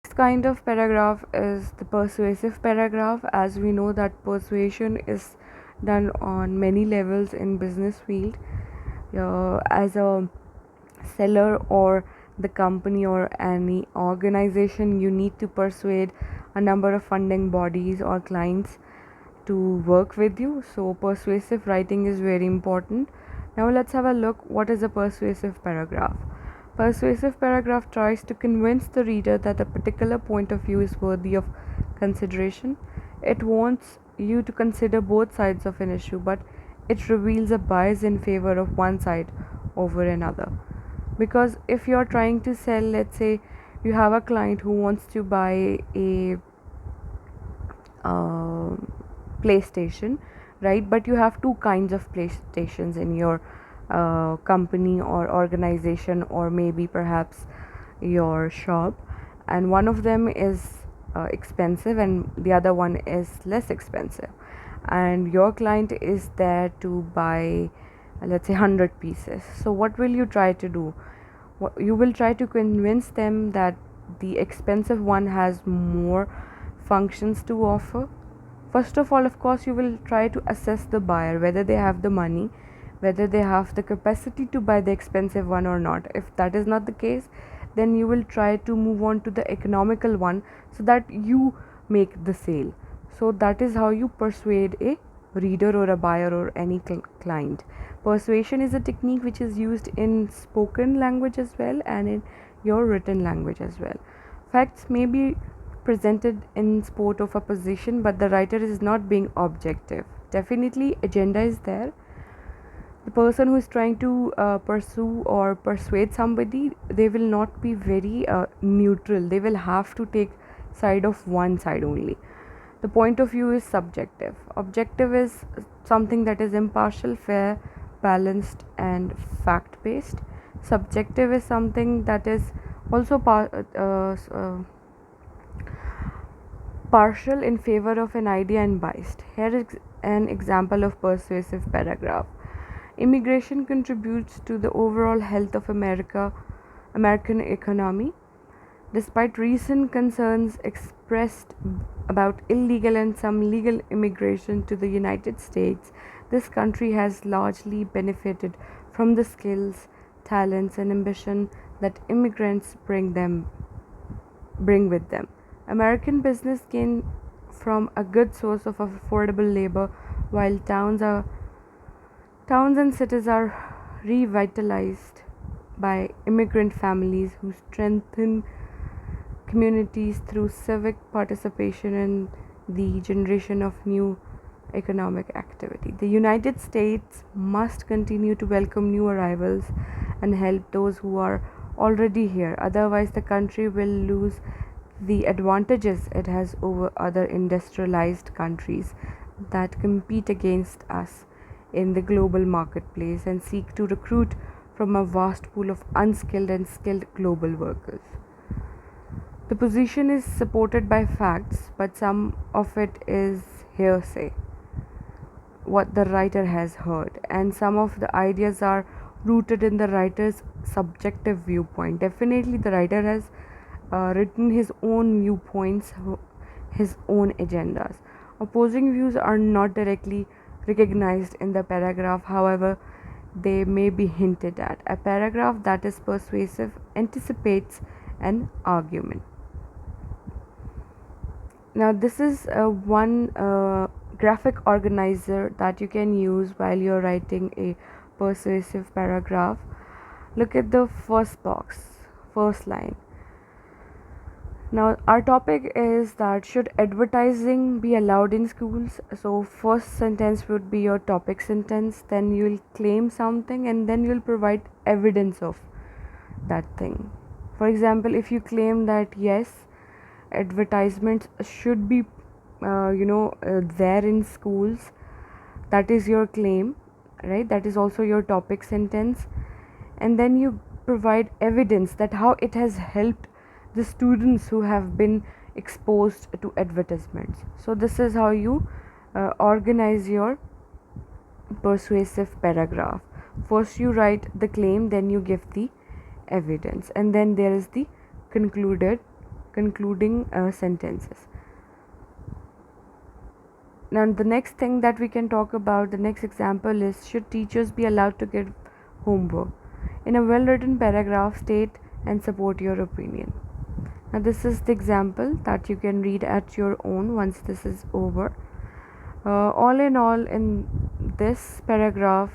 next kind of paragraph is the persuasive paragraph. As we know that persuasion is done on many levels in business field. As a seller or the company or any organization, you need to persuade a number of funding bodies or clients to work with you. So persuasive writing is very important. Now let's have a look what is a persuasive paragraph. Persuasive paragraph tries to convince the reader that a particular point of view is worthy of consideration. It wants you to consider both sides of an issue, but it reveals a bias in favor of one side over another. Because if you're trying to sell, let's say you have a client who wants to buy a uh, PlayStation, right? But you have two kinds of PlayStations in your company or organization, or maybe perhaps your shop, and one of them is expensive and the other one is less expensive, and your client is there to buy, let's say, 100 pieces. So what will you try to do? You will try to convince them that the expensive one has more functions to offer. First of all, of course, you will try to assess the buyer, whether they have the money, whether they have the capacity to buy the expensive one or not. If that is not the case, then you will try to move on to the economical one so that you make the sale. So that is how you persuade a reader or a buyer or any client. Persuasion is a technique which is used in spoken language as well and in your written language as well. Facts may be presented in support of a position, but the writer is not being objective. Definitely agenda is there. The person who is trying to pursue or persuade somebody, they will not be very neutral. They will have to take side of one side only. The point of view is subjective. Objective is something that is impartial, fair, balanced and fact based. Subjective is something that is also partial, in favor of an idea, and biased. Here is an example of persuasive paragraph. Immigration contributes to the overall health of American economy. Despite recent concerns expressed about illegal and some legal immigration to the United States, this country has largely benefited from the skills, talents, and ambition that immigrants bring with them. American business gain from a good source of affordable labor, while towns and cities are revitalized by immigrant families who strengthen communities through civic participation and the generation of new economic activity. The United States must continue to welcome new arrivals and help those who are already here. Otherwise, the country will lose the advantages it has over other industrialized countries that compete against us in the global marketplace and seek to recruit from a vast pool of unskilled and skilled global workers. The position is supported by facts, but some of it is hearsay, what the writer has heard, and some of the ideas are rooted in the writer's subjective viewpoint. Definitely, the writer has written his own viewpoints, his own agendas. Opposing views are not directly recognized in the paragraph, however, they may be hinted at. A paragraph that is persuasive anticipates an argument. Now, this is one graphic organizer that you can use while you're writing a persuasive paragraph. Look at the first box, first line. Now, our topic is that should advertising be allowed in schools? So, first sentence would be your topic sentence, then you'll claim something, and then you'll provide evidence of that thing. For example, if you claim that yes, advertisements should be there in schools, that is your claim, right? That is also your topic sentence, and then you provide evidence that how it has helped the students who have been exposed to advertisements. So this is how you organize your persuasive paragraph. First you write the claim, then you give the evidence, and then there is the concluded concluding sentences. Now, the next thing that we can talk about, the next example is, should teachers be allowed to give homework? In a well written paragraph, state and support your opinion. Now, this is the example that you can read at your own once this is over. All in all, in this paragraph,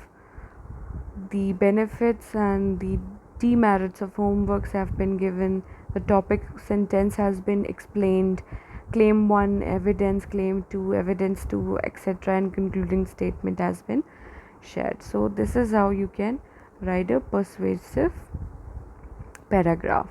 the benefits and the demerits of homeworks have been given, the topic sentence has been explained, claim 1, evidence, claim 2, evidence 2, etc., and concluding statement has been shared. So, this is how you can write a persuasive paragraph.